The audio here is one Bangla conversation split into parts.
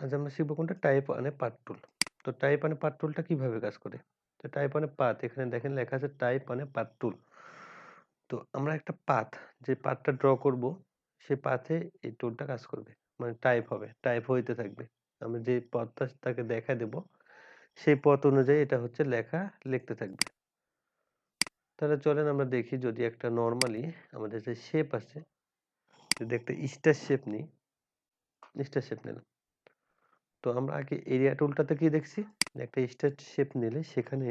আজ আমরা শিখব কোনটা? টাইপ 1 এ পাথ টুল। তো টাইপ 1 এ পাথ টুলটা কিভাবে কাজ করে? তো টাইপ 1 এ পাথ এখানে দেখেন লেখা আছে টাইপ 1 এ পাথ টুল। তো আমরা একটা পাথ যে পাথটা ড্র করব সেই পাথে এই টুলটা কাজ করবে। মানে টাইপ হবে, টাইপ হইতে থাকবে। আমি যে পথটা তাকে দেখায় দেব সেই পথ অনুযায়ী এটা হচ্ছে লেখা লিখতে থাকবে। তাহলে চলেন আমরা দেখি যদি একটা নরমালি আমাদের যে শেপ আছে, যদি একটা স্টার শেপ নিই, স্টার শেপ নিলাম। তো আমরা আগে এরিয়া টুলটাতে কি দেখছি? যে একটা স্টার শেপ নিলে সেখানে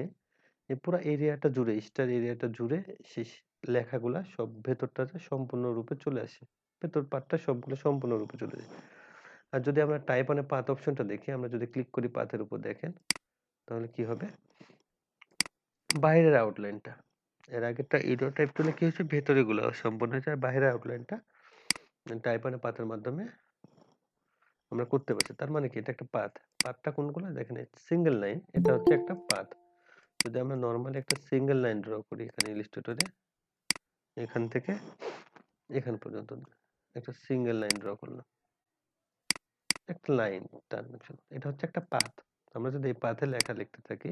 এই পুরা এরিয়াটা জুড়ে স্টার এরিয়াটা জুড়ে সেই লেখাগুলা সব ভেতরটাতে সম্পূর্ণরূপে চলে আসে। ভেতর পার্টটা সবগুলো সম্পূর্ণরূপে চলে যায়। আর যদি আমরা টাইপ 1 এ পাথ অপশনটা দেখি, আমরা যদি ক্লিক করি পাথের উপর দেখেন, তাহলে কি হবে? বাইরের আউটলাইনটা। এর আগেরটা এরিয়া টাইপ টুলে কি হয়েছে? ভেতরের গুলো সম্পূর্ণ হয়েছে আর বাইরের আউটলাইনটা টাইপ 1 এ পাথের মাধ্যমে আমরা করতে পারছি। তার মানে কি? এটা একটা পাথ। পাথটা কোনগুলো? দেখেন সিঙ্গেল লাইন, এটা হচ্ছে একটা পাথ। যদি আমরা নরমালি একটা সিঙ্গেল লাইন ড্র করি এখানে ইলাস্ট্রেটরে, এখান থেকে এখান পর্যন্ত একটা সিঙ্গেল লাইন ড্র করলাম। একটা লাইন ট্রানজেকশন। এটা হচ্ছে একটা পাথ। আমরা যদি এই পাথে লেখা লিখতে থাকি,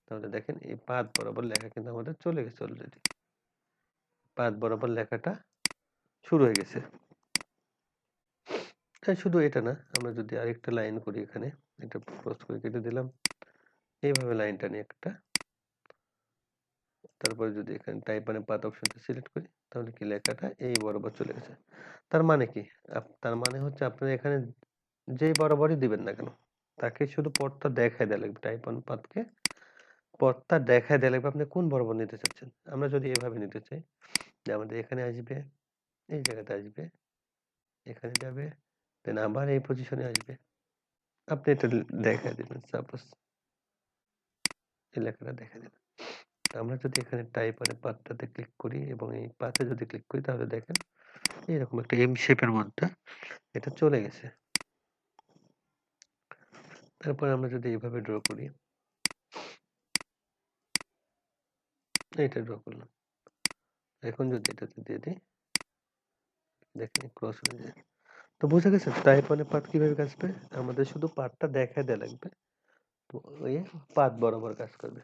তাহলে দেখেন এই পাথ বরাবর লেখা কিন্তু আমাদের চলে গেছে অলরেডি। পাথ বরাবর লেখাটা শুরু হয়ে গেছে। হ্যাঁ, শুধু এটা না, আমরা যদি আরেকটা লাইন করি এখানে, এটা ক্রস করে কেটে দিলাম। এইভাবে লাইনটা নিয়ে একটা, তারপরে যদি এখানে টাইপ মানে পাথ অপশনটা সিলেক্ট করি, তাহলে কি লেখাটা এই বরাবর চলে গেছে। তার মানে কি? তার মানে হচ্ছে আপনারা এখানে যেই বরাবরই দিবেন না কেন, তাকে শুধু পথটা দেখায় দেয়া লাগবে। টাইপ 1 পাথকে পথটা দেখায় দেয়া লাগবে আপনি কোন বরাবর নিতে চাচ্ছেন। আমরা যদি এভাবে নিতে চাই, যে আমাদের এখানে আসবে, এই জায়গাতে আসবে, এখানে যাবে, দেন আবার এই পজিশনে আসবে। আপনি এটা দেখায় দিবেন সাপোজ, এই লেখাটা দেখায় দিবেন। আমরা যদি এখানে টাইপ মানে পাথটাতে ক্লিক করি এবং এই পাথে যদি ক্লিক করি, তাহলে দেখেন এরকম একটা এম শেপের মধ্যে এটা চলে গেছে। তারপর আমরা যদি এইভাবে ড্র করি, এটা ড্র করলাম। এখন যদি এটাতে দিয়ে দিই, দেখেন ক্রস হয়ে যায়। তো বুঝা গেছে টাইপ 1 এ পাথ কিভাবে কাজ করে? আমাদের শুধু পাথটা দেখায় দেয়া লাগবে। তো ওই পাথ বরাবর কাজ করবে।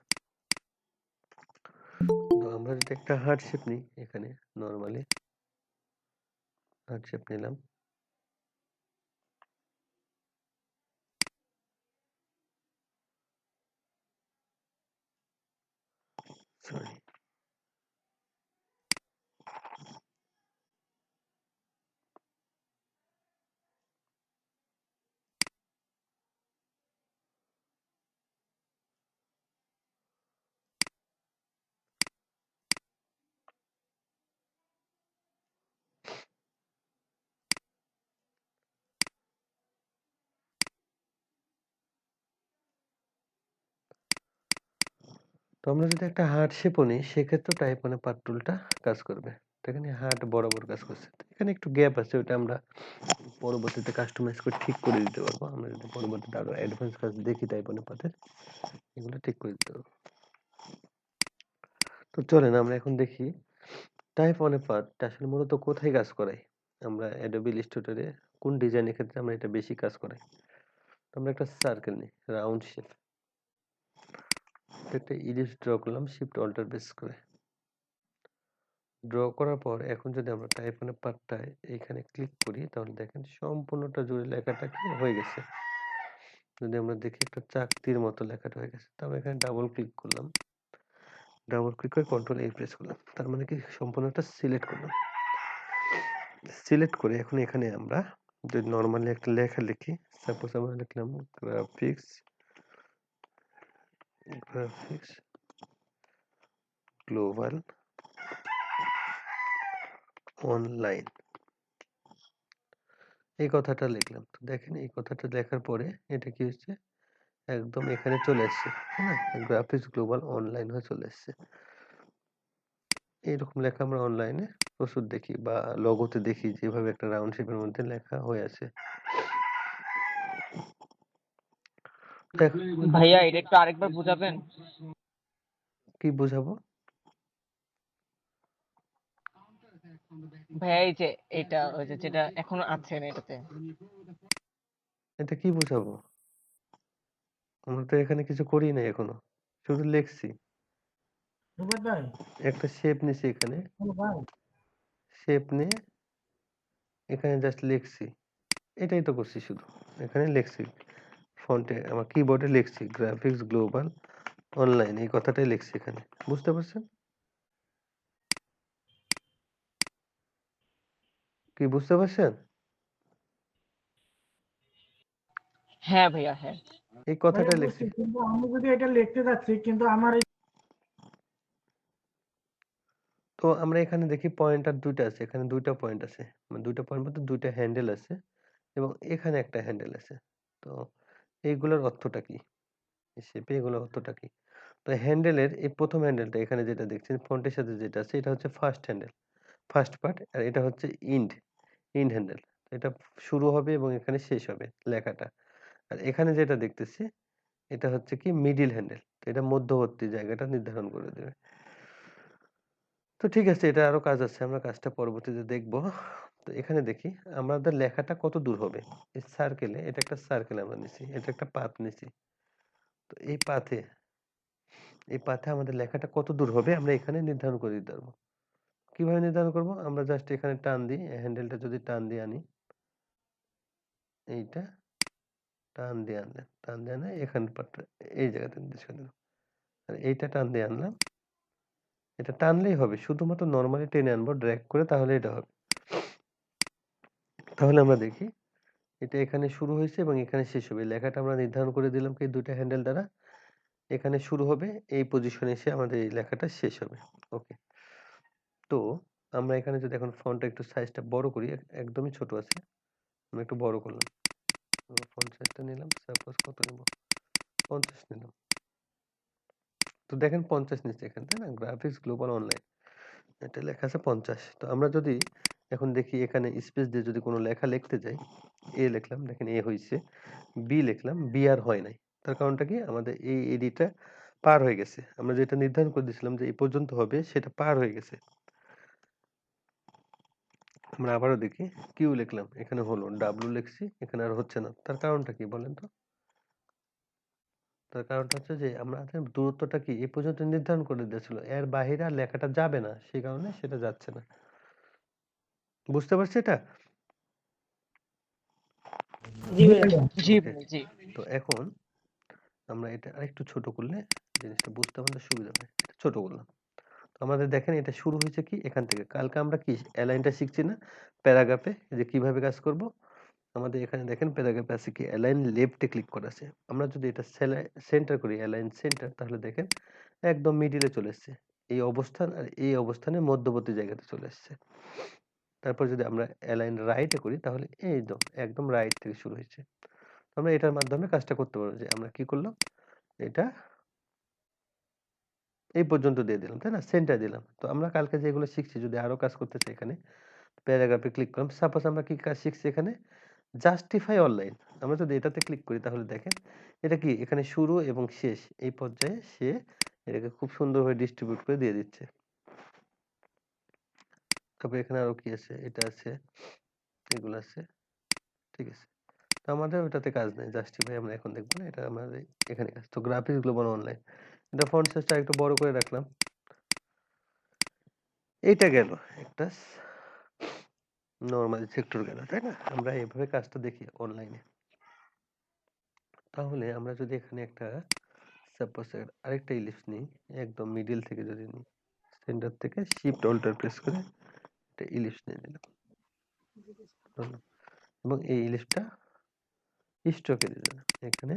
তো আমরা যদি একটা হার্ট শেপ নিই এখানে, নরমালি হার্ট শেপ নিলাম। সরি। তো আমরা যদি একটা হার্ট শেপও নিই, সেক্ষেত্রেও টাইপ 1 এ পাথ টুলটা কাজ করবে। দেখেন এই হার্ট বরাবর কাজ করছে। এখানে একটু গ্যাপ আছে, ওটা আমরা পরবর্তীতে কাস্টমাইজ করে ঠিক করে দিতে পারবো। আমরা যদি পরবর্তীতে আরো অ্যাডভান্স কাজ দেখি টাইপ 1 এ পাথের, এগুলো ঠিক করে দিতে পারবো। তো চলেন আমরা এখন দেখি টাইপ 1 এ পাথটা আসলে মূলত কোথায় কাজ করায়। আমরা Adobe Illustrator এ কোন ডিজাইনের ক্ষেত্রে আমরা এটা বেশি কাজ করাই। তো আমরা একটা সার্কেল নিই, রাউন্ড শেপ। একটা ইলিপস ড্র করলাম শিফট অল্টার প্রেস করে। ড্র করার পর এখন যদি আমরা টাইপ 1 এর পার্টটায় এখানে ক্লিক করি, তাহলে দেখেন সম্পূর্ণটা জুড়ে লেখাটা কি হয়ে গেছে। যদি আমরা দেখি একটা চাকতির মতো লেখাটা হয়ে গেছে। তো আমরা এখানে ডাবল ক্লিক করলাম। ডাবল ক্লিক করে কন্ট্রোল A প্রেস করলাম। তার মানে কি সম্পূর্ণটা সিলেক্ট করলাম। সিলেক্ট করে এখন এখানে আমরা যদি নরমালি একটা লেখা লিখি, সাপোজ আমরা লিখলাম গ্রাফিক্স, গ্রাফিক্স গ্লোবাল অনলাইন, এই কথাটা লিখলাম। তো দেখেন এই কথাটা লেখার পরে এটা কি হচ্ছে? একদম এখানে চলে এসছে। হ্যাঁ? গ্রাফিক্স গ্লোবাল অনলাইন হয়ে চলে এসছে। এইরকম লেখা আমরা অনলাইনে প্রচুর দেখি বা লোগোতে দেখি যেভাবে একটা রাউন্ড শেপের মধ্যে লেখা হয়ে আছে। ভাইয়া এটা একটু আরেকবার বুঝাবেন? কি বুঝাবো? ভাইয়া এই যে এটা ওই যে যেটা এখনো আছেন এটাতে এটা কি বুঝাবো? আমরা তো এখানে কিছু করি নাই এখনো। শুধু লিখছি। রুবেদ ভাই, একটা শেপ নিছি এখানে। ও ভাই, শেপ নিয়ে এখানে জাস্ট লিখছি। এটাই তো করছি শুধু। এখানে লিখছি। ফন্টে আমার কিবোর্ডে লিখছি গ্রাফিক্স গ্লোবাল অনলাইন এই কথাটাই লিখছি এখানে। বুঝতে পারছেন? কি বুঝতে পারছেন? হ্যাঁ ভাইয়া, হ্যাঁ। এই ভাইয়া কথাটাই লিখছি। বুঝছি, কিন্তু আমি যদি এটা লিখতে যাচ্ছি, কিন্তু আমার এই তো আমরা এখানে দেখি পয়েন্টার ২ টা আছে। এখানে ২ টা পয়েন্ট আছে। মানে ২ টা পয়েন্ট বলতে ২ টা হ্যান্ডেল আছে এবং এখানে একটা হ্যান্ডেল আছে। তো এইগুলোর অর্থটা কি? এই শেপে এগুলোর অর্থটা কি? তো হ্যান্ডেলের এই ১ম হ্যান্ডেলটা এখানে যেটা দেখছেন ফন্টের সাথে যেটা আছে এটা হচ্ছে ফার্স্ট হ্যান্ডেল। ফার্স্ট পার্ট আর এটা হচ্ছে ইন্ড হ্যান্ডেল। এটা শুরু হবে এবং এখানে শেষ হবে লেখাটা। আর এখানে যেটা দেখতেছি এটা হচ্ছে কি মিডল হ্যান্ডেল। তো এটা মধ্যবর্তী জায়গাটা নির্ধারণ করে দেবে। তো ঠিক আছে এটা আরো কাজ আছে। আমরা কাজটা পরবর্তীতে দেখব। তো এখানে দেখি আমাদের লেখাটা কত দূর হবে। এই সার্কেলে এটা একটা সার্কেল আমরা নিছি। এটা একটা পাথ নিছি। তো এই পাথে আমাদের লেখাটা কত দূর হবে আমরা এখানে নির্ধারণ করে দিতে পারবো। কিভাবে নির্ধারণ করব? আমরা জাস্ট এখানে টান দিই। হ্যান্ডেলটা যদি টান দিয়ে আনি, এইটা টান দিয়ে আনলেন। টান দিয়ে আনে এখানে পাটটা এই জায়গাতে নির্দেশ করে দিলাম। আর এইটা টান দিয়ে আনলাম। এটা টানলেই হবে। শুধুমাত্র নরমালি টেনে আনবো ড্র্যাগ করে তাহলে এটা হবে। তাহলে আমরা দেখি এটা এখানে শুরু হয়েছে এবং এখানে শেষ হবে। লেখাটা আমরা নির্ধারণ করে দিলাম কি ২ টা হ্যান্ডেল দ্বারা। এখানে শুরু হবে, এই পজিশনে এসে আমাদের এই লেখাটা শেষ হবে। ওকে। তো আমরা এখানে যদি এখন ফন্টটা একটু সাইজটা বড় করি, একদমই ছোট আছে। আমি একটু বড় করলাম। ফন্ট সাইজটা নিলাম। সাপোজ কত নিব? ৫০ নিলাম। তো দেখেন ৫০ নিচে এখানে, তাই না? Graphics global online. এটা লেখা আছে ৫০। তো আমরা যদি এখন দেখি এখানে স্পেস দিয়ে যদি কোনো লেখা লিখতে যাই, এ লিখলাম, দেখেন এ হইছে। বি লিখলাম, বি আর হয় নাই। তার কারণটা কি? আমাদের এই এডিটা পার হয়ে গেছে। আমরা যেটা নির্ধারণ করে দিয়েছিলাম যে এই পর্যন্ত হবে সেটা পার হয়ে গেছে। আমরা আবারও দেখি কিউ লিখলাম, এখানে হলো। ডাব্লু লিখছি, এখানে আর হচ্ছে না। তার কারণটা কি বলেন তো? তার কারণটা হচ্ছে যে আমাদের দূরত্বটা কি এই পর্যন্ত নির্ধারণ করে দিয়েছিল। এর বাহিরে আর লেখাটা যাবে না। সেই কারণে সেটা যাচ্ছে না। বুঝতে পারছি এটা? জি জি ভাইয়া, ভাইয়া। জি ওকে। ভাইয়া, জি। তো এখন আমরা এটা আরেকটু ছোট করলে জিনিসটা বুঝতে আমাদের সুবিধা হবে। এটা ছোট করলাম। তো আমাদের দেখেন এটা শুরু হয়েছে কি এখান থেকে। কালকে আমরা কি অ্যালাইনটা শিখছি না? প্যারাগ্রাফে যে কিভাবে কাজ করব? আমাদের এখানে দেখেন প্যারাগ্রাফে আছে কি অ্যালাইন লেফটে ক্লিক করা আছে। আমরা যদি এটা সেন্টার করি অ্যালাইন সেন্টার তাহলে দেখেন একদম মিডিলে চলে এসেছে। এই অবস্থান আর এই অবস্থানের মধ্যবর্তী জায়গাতে চলে এসেছে। তারপর যদি আমরা অ্যালাইন রাইটে করি তাহলে এই তো একদম রাইট থেকে শুরু হয়েছে। আমরা এটার মাধ্যমে কাজটা করতে পারবো যে আমরা কি করলাম? এটা এই পর্যন্ত দিয়ে দিলাম, তাই না? সেন্টার দিলাম। তো আমরা কালকে যেগুলো শিখছি যদি আরো কাজ করতে চাই এখানে প্যারাগ্রাফে ক্লিক করলাম। সাপোজ আমরা কি কাজ শিখছি এখানে? Justify online. আমরা যদি এটাতে ক্লিক করি তাহলে দেখেন এটা কি এখানে শুরু এবং শেষ এই পর্যায়ে সে এটাকে খুব সুন্দরভাবে ডিস্ট্রিবিউট করে দিয়ে দিচ্ছে। তারপর এখানে আরো কি আছে? এটা আছে, এগুলো আছে। ঠিক আছে। তো আমাদের ওটাতে কাজ নাই। জাস্টিফাই আমরা এখন দেখব না। এটা আমাদের এখানে কাজ। তো গ্রাফিক্স গ্লোবাল অনলাইন। এটা ফন্ট সাইজটা একটু বড় করে রাখলাম। এইটা গেল একটা নরমাল সেক্টর গেল, তাই না? আমরা এভাবে কাজটা দেখি অনলাইনে। তাহলে আমরা যদি এখানে একটা সাপোজ আরেকটা ইলিপস নিই, একদম মিডল থেকে যদি নিই, সেন্টার থেকে শিফট অল্টার প্রেস করে একটা ইলিপস নিয়ে নিলাম। ধরলাম। এবং এই ইলিপসটা স্ট্রোকে দিয়ে দিলাম। এখানে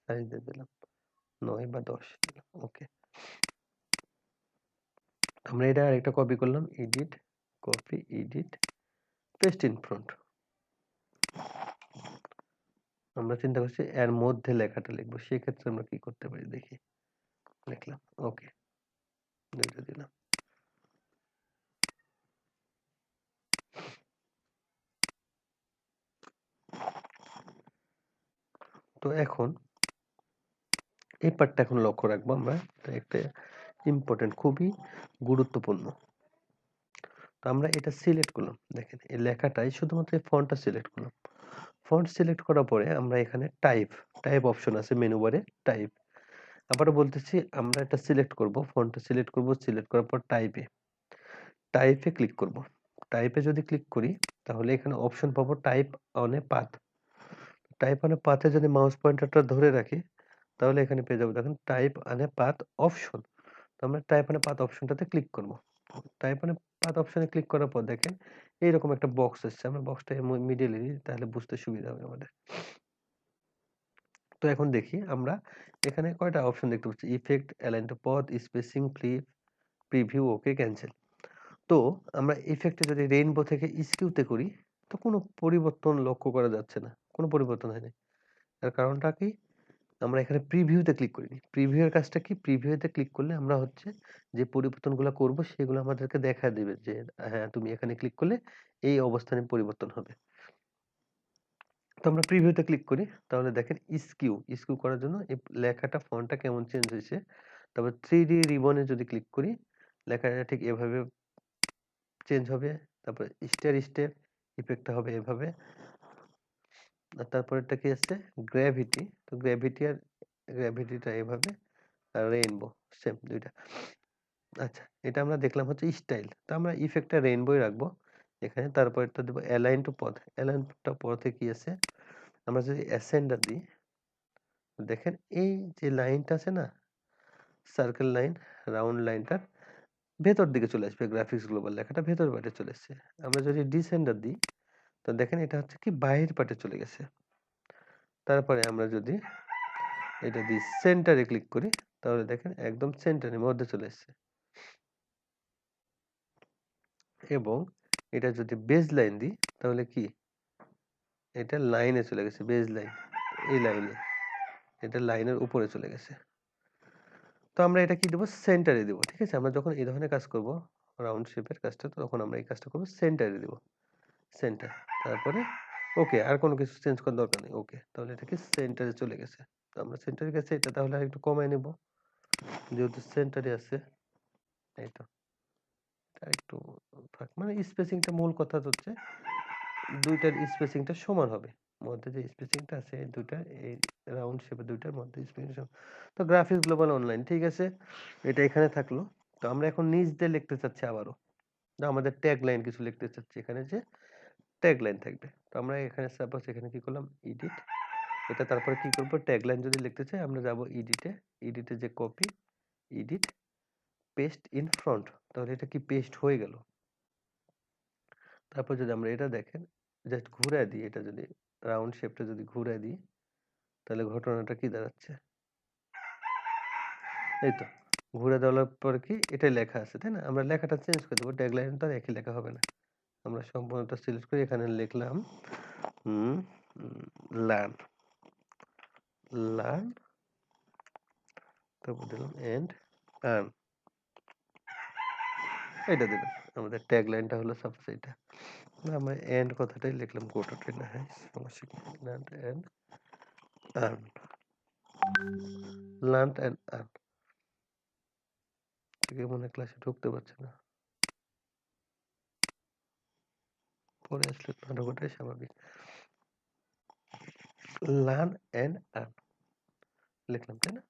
সাইজ দিয়ে দিলাম ৯ বা ১০ দিলাম। ওকে। আমরা এটা আরেকটা কপি করলাম। Edit, copy, edit, paste in front. আমরা চিন্তা করছি এর মধ্যে লেখাটা লিখবো। সেক্ষেত্রে আমরা কি করতে পারি দেখি। লিখলাম। ওকে। ২ টা দিলাম। তো এখন এই পার্টটা এখন লক্ষ্য রাখবো আমরা। এটা একটা ইম্পর্টেন্ট, খুবই গুরুত্বপূর্ণ। তো আমরা এটা সিলেক্ট করলাম। দেখেন এই লেখাটাই শুধুমাত্র এই ফন্টটা সিলেক্ট করলাম। ফন্ট সিলেক্ট করার পরে আমরা এখানে টাইপ অপশন আছে মেনু বারে টাইপ। আবারও বলতেছি আমরা এটা সিলেক্ট করব, ফন্টটা সিলেক্ট করব, সিলেক্ট করার পর টাইপে ক্লিক করব। টাইপে যদি ক্লিক করি তাহলে এখানে অপশন পাবো type on a path. Type on a পাথে যদি মাউস পয়েন্টারটা ধরে রাখি তাহলে এখানে পেয়ে যাবো দেখেন type on a path option. তো আমরা টাইপ অন এ পাথ অপশনটাতে ক্লিক করব। টাইপ অন এ পাথ অপশনে ক্লিক করার পর দেখেন এইরকম একটা বক্স এসছে। আমরা বক্সটা মিডিলে দিই তাহলে বুঝতে সুবিধা হবে আমাদের। তো এখন দেখি আমরা এখানে কয়টা অপশন দেখতে পাচ্ছি, ইফেক্ট, অ্যালাইন টু পথ, স্পেসিং, ফ্লিপ, প্রিভিউ, ওকে, ক্যান্সেল। তো আমরা ইফেক্টে যদি রেইনবো থেকে স্কিউতে করি তো কোনো পরিবর্তন লক্ষ্য করা যাচ্ছে না, কোনো পরিবর্তন হয়নি। তার কারণটা কি, আমরা এখানে প্রিভিউতে ক্লিক করিনি। প্রিভিউয়ের কাজটা কি, প্রিভিউতে ক্লিক করলে আমরা হচ্ছে যে পরিবর্তনগুলো করব সেগুলো আমাদেরকে দেখা দেবে যে হ্যাঁ তুমি এখানে ক্লিক করলে এই অবস্থানে পরিবর্তন হবে। তো আমরা প্রিভিউতে ক্লিক করি তাহলে দেখেন স্কিউ করার জন্য এই লেখাটা ফন্টটা কেমন চেঞ্জ হয়েছে। তারপর 3D রিবনে যদি ক্লিক করি লেখাটা ঠিক এভাবে চেঞ্জ হবে। তারপর স্টেপ ইফেক্টটা হবে এভাবে। আর তারপরেরটা কি আছে, গ্র্যাভিটি। তো গ্র্যাভিটিটা এভাবে, আর রেইনবো সেম দুইটা। আচ্ছা, এটা আমরা দেখলাম হচ্ছে স্টাইল। তো আমরা ইফেক্টটা রেইনবোই রাখবো এখানে। তারপরেরটা দেবো অ্যালাইন টু পথ। অ্যালাইন টু পথে কি আছে, আমরা যদি অ্যাসেন্ডার দিই দেখেন এই যে লাইনটা আছে না, সার্কেল লাইন, রাউন্ড লাইনটার ভেতর দিকে চলে আসবে, গ্রাফিক্স গ্লোবাল লেখাটা ভেতর পার্টে চলে এসছে। আমরা যদি ডিসেন্ডার দিই তো দেখেন এটা হচ্ছে কি বাইরের পার্টে চলে গেছে। তারপরে আমরা যদি এটা দিয়ে সেন্টারে ক্লিক করি তাহলে দেখেন একদম সেন্টারের মধ্যে চলে এসছে। এবং এটা যদি বেজ লাইন দিই তাহলে কি এটা লাইনে চলে গেছে, বেজ লাইন এই লাইনে, এটা লাইনের উপরে চলে গেছে। তো আমরা এটা কি দেবো, সেন্টারে দেবো। ঠিক আছে, আমরা যখন এই ধরনের কাজ করব রাউন্ড শেপের কাজটা, তখন আমরা এই কাজটা করবো সেন্টারে দেবো, সেন্টার। তারপরে ওকে, আর কোনো কিছু চেঞ্জ করার দরকার নেই। ওকে, তাহলে এটা কি সেন্টারে চলে গেছে। তো আমরা সেন্টারে গেছে, এটা তাহলে আর একটু কমায় নেব যেহেতু সেন্টারে আছে। এই তো আর একটু মানে স্পেসিংটা, মূল কথা হচ্ছে দুইটার স্পেসিংটা সমান হবে। মধ্যে যে স্পেসিংটা আছে দুইটা, এই রাউন্ড শেপের দুইটার মধ্যে স্পেসিং সমান। তো গ্রাফিক্স গ্লোবাল অনলাইন ঠিক আছে, এটা এখানে থাকলো। তো আমরা এখন নিচ দিয়ে লিখতে চাচ্ছি আবারও, আমাদের ট্যাগ লাইন কিছু লিখতে চাচ্ছি এখানে, যে ট্যাগ লাইন থাকবে। তো আমরা এখানে সাপোজ এখানে কি করলাম, এডিট, এটা তারপরে কি করবো, ট্যাগ লাইন যদি লিখতে চাই আমরা যাব এডিটে যে copy, edit, paste in front. তাহলে এটা কি পেস্ট হয়ে গেল। তারপর যদি আমরা এটা দেখেন জাস্ট ঘুরায় দিই, এটা যদি রাউন্ড শেপটা যদি ঘুরায় দিই তাহলে ঘটনাটা কি দাঁড়াচ্ছে, এই তো ঘুরে দেওয়ার পর কি এটাই লেখা আছে, তাই না। আমরা লেখাটা চেঞ্জ করে দেবো, ট্যাগলাইন তো আর একই লেখা হবে না। আমরা সম্পূর্ণটা সিলেক্ট করে এখানে লিখলাম লার্ন, লার্ন, তারপর দিলাম এন্ড আর্ন, এটা দিলাম। আমাদের ট্যাগ লাইনটা হলো সাপোজ এটা, আমরা এন্ড কথাটাই লিখলাম, গোটাটাই না, হ্যাঁ সমস্যা কি, learn and earn, learn and earn. থেকে মনে ক্লাসে ঢুকতে পারছে না, পরে আসলে ঢোকাটাই স্বাভাবিক। লার্ন এন্ড আর্ন লিখলাম, তাই না।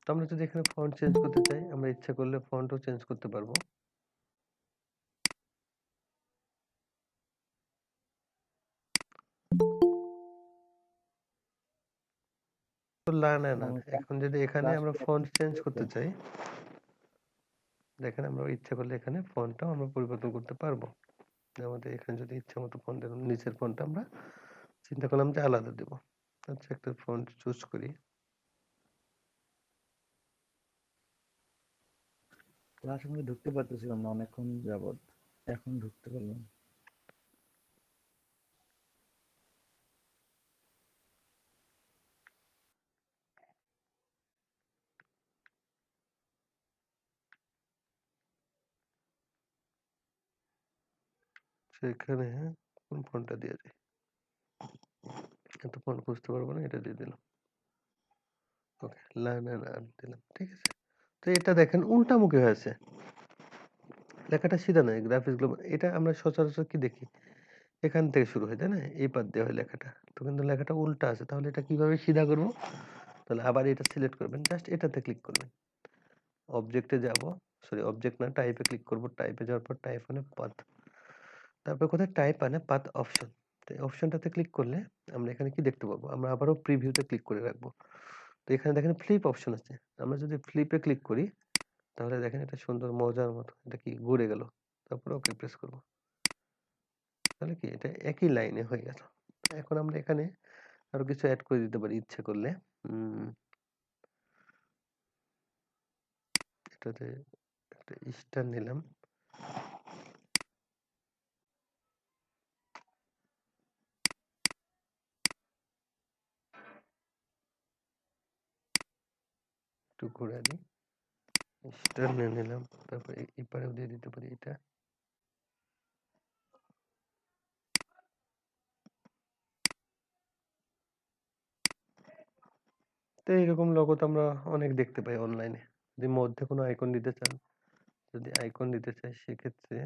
তো আমরা যদি এখানে ফন্ট চেঞ্জ করতে চাই আমরা ইচ্ছা করলে ফন্টও চেঞ্জ করতে পারবো। তো লার্ন এন্ড আর্ন, এখন যদি এখানে আমরা ফন্ট চেঞ্জ করতে চাই দেখেন আমরা ইচ্ছা করলে এখানে ফন্টটাও আমরা পরিবর্তন করতে পারবো। আমাদের এখানে যদি ইচ্ছা মতো ফন্ট দিলাম, নিচের ফন্টটা আমরা চিন্তা করলাম যে আলাদা দেবো। আচ্ছা, একটা ফন্ট চুজ করি। ক্লাসের মধ্যে ঢুকতে পারতেছিলাম না অনেকক্ষণ যাবত, এখন ঢুকতে পারলাম। সেখানে কোন ফন্টটা দিয়ে যায়, এত ফন্ট খুঁজতে পারবো না, এটা দিয়ে দিলাম। ওকে, লার্ন এন্ড আর্ন দিলাম, ঠিক আছে। তো এটা দেখেন উল্টামুখী হয়েছে, লেখাটা সিধা নয়, গ্রাফিক্স গ্লোবাল। এটা আমরা সচরাচর কি দেখি, এখান থেকে শুরু হয়, তাই না? এই পাত দিয়ে হয় লেখাটা। তো কিন্তু লেখাটা উল্টা আছে, তাহলে এটা কিভাবে সিধা করব? তাহলে আবার এটা সিলেক্ট করবেন, জাস্ট এটাতে ক্লিক করবেন। অবজেক্টে যাব, সরি অবজেক্ট না, টাইপে ক্লিক করব। টাইপে যাওয়ার পর টাইপ মানে পাথ, তারপর কোথায় টাইপ মানে পাথ অপশন। তো এই অপশনটাতে ক্লিক করলে আমরা এখানে কি দেখতে পাবো? আমরা আবারও প্রিভিউতে ক্লিক করে রাখবো। তো এখানে দেখেন ফ্লিপ অপশন আছে, আমরা যদি ফ্লিপে ক্লিক করি তাহলে দেখেন এটা সুন্দর মজার মতো এটা কি ঘুরে গেল। তারপর ওকে প্রেস করব, তাহলে কি এটা একই লাইনে হয়ে গেল। এখন আমরা এখানে আরো কিছু অ্যাড করে দিতে পারি ইচ্ছে করলে। এটাতে একটা স্টার নিলাম, একটু ঘুরে দিই, স্টার নিয়ে নিলাম। তারপর এপারেও দিয়ে দিতে পারি এটা। তো এইরকম লোগো তো আমরা অনেক দেখতে পাই অনলাইনে। যদি মধ্যে কোনো আইকন দিতে চান, যদি আইকন দিতে চাই সেক্ষেত্রে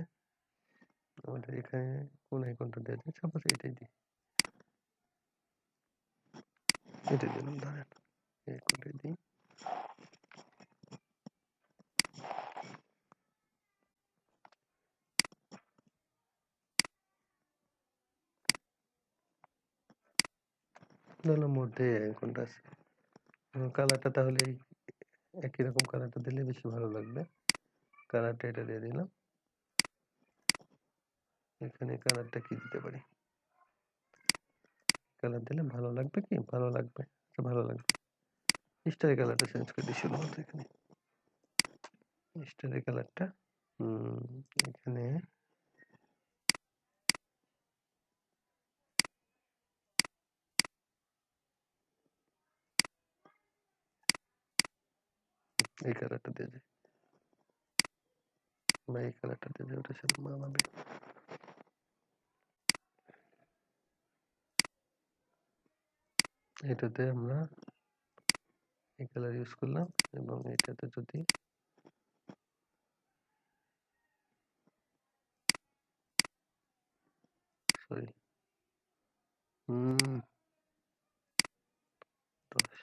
আমাদের এখানে কোন আইকনটা দেওয়া যায়? সাপোজ এটাই দিই, এটাই দিলাম, ধরেন এই আইকনটাই দিই। ধরলাম মধ্যে এই আইকনটা আছে। কালারটা তাহলে এই একই রকম কালারটা দিলে বেশি ভালো লাগবে। কালারটা এটা দিয়ে দিলাম। এখানে কালারটা কি দিতে পারি? কালার দিলে ভালো লাগবে কি? ভালো লাগবে, আচ্ছা ভালো লাগবে। স্টারের কালারটা চেঞ্জ করে দিই শুধুমাত্র এখানে। স্টারের কালারটা এখানে এই কালারটা দিয়ে যাই, বা এই কালারটা দিয়ে যাই, ওটার সাথে মানাবে। এটাতে আমরা এই কালার ইউজ করলাম, এবং এটাতে যদি সরি 10,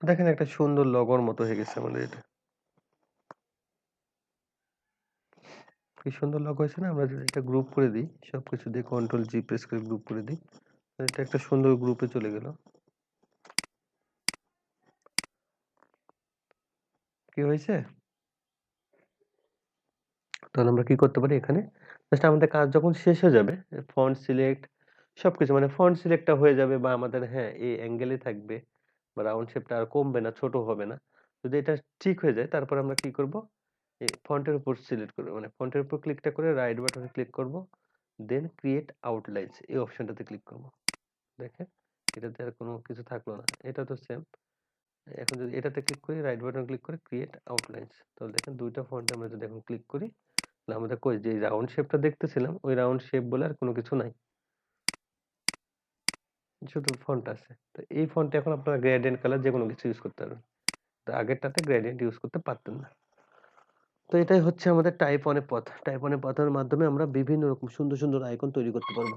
দেখেন একটা সুন্দর লগোর মতো হয়ে গেছে আমাদের এটা। কি সুন্দর লগো হয়েছে না? আমরা যদি এটা গ্রুপ করে দিই, সবকিছু দিয়ে কন্ট্রোল জি প্রেস করে গ্রুপ করে দিই, এটা একটা সুন্দর গ্রুপে চলে গেল। কি হয়েছে? তাহলে আমরা কি করতে পারি এখানে? জাস্ট আমাদের কাজ যখন শেষ হয়ে যাবে, ফন্ট সিলেক্ট সবকিছু মানে ফন্ট সিলেক্টটা হয়ে যাবে, বা আমাদের হ্যাঁ এই অ্যাঙ্গেলে থাকবে, বা রাউন্ড শেপটা আর কমবে না, ছোট হবে না। যদি এটা ঠিক হয়ে যায় তারপর আমরা কি করব? এই ফন্টের উপর সিলেক্ট করব, মানে ফন্টের উপর ক্লিকটা করে রাইট বাটনে ক্লিক করব, দেন ক্রিয়েট আউটলাইনস এই অপশনটাতে ক্লিক করব। দেখেন এটাতে আর কোনো কিছু থাকলো না, এটা তো সেম। এখন যদি এটাতে ক্লিক করি, রাইট বাটন ক্লিক করে ক্রিয়েট আউটলাইনস, তাহলে দেখেন দুইটা ফন্টে আমরা যদি এখন ক্লিক করি, তাহলে আমাদের কই যে রাউন্ড শেপটা দেখতেছিলাম ওই রাউন্ড শেপ বলে আর কোনো কিছু নাই, শুধু ফন্ট আছে। তো এই ফন্টে এখন আপনারা গ্রেডিয়েন্ট কালার যে কোনো কিছু ইউজ করতে পারবেন, তো আগেরটাতে গ্রেডিয়েন্ট ইউজ করতে পারতেন না। তো এটাই হচ্ছে আমাদের টাইপ অন এ পথ। টাইপ অন এ পথের মাধ্যমে আমরা বিভিন্ন রকম সুন্দর সুন্দর আইকন তৈরি করতে পারবো।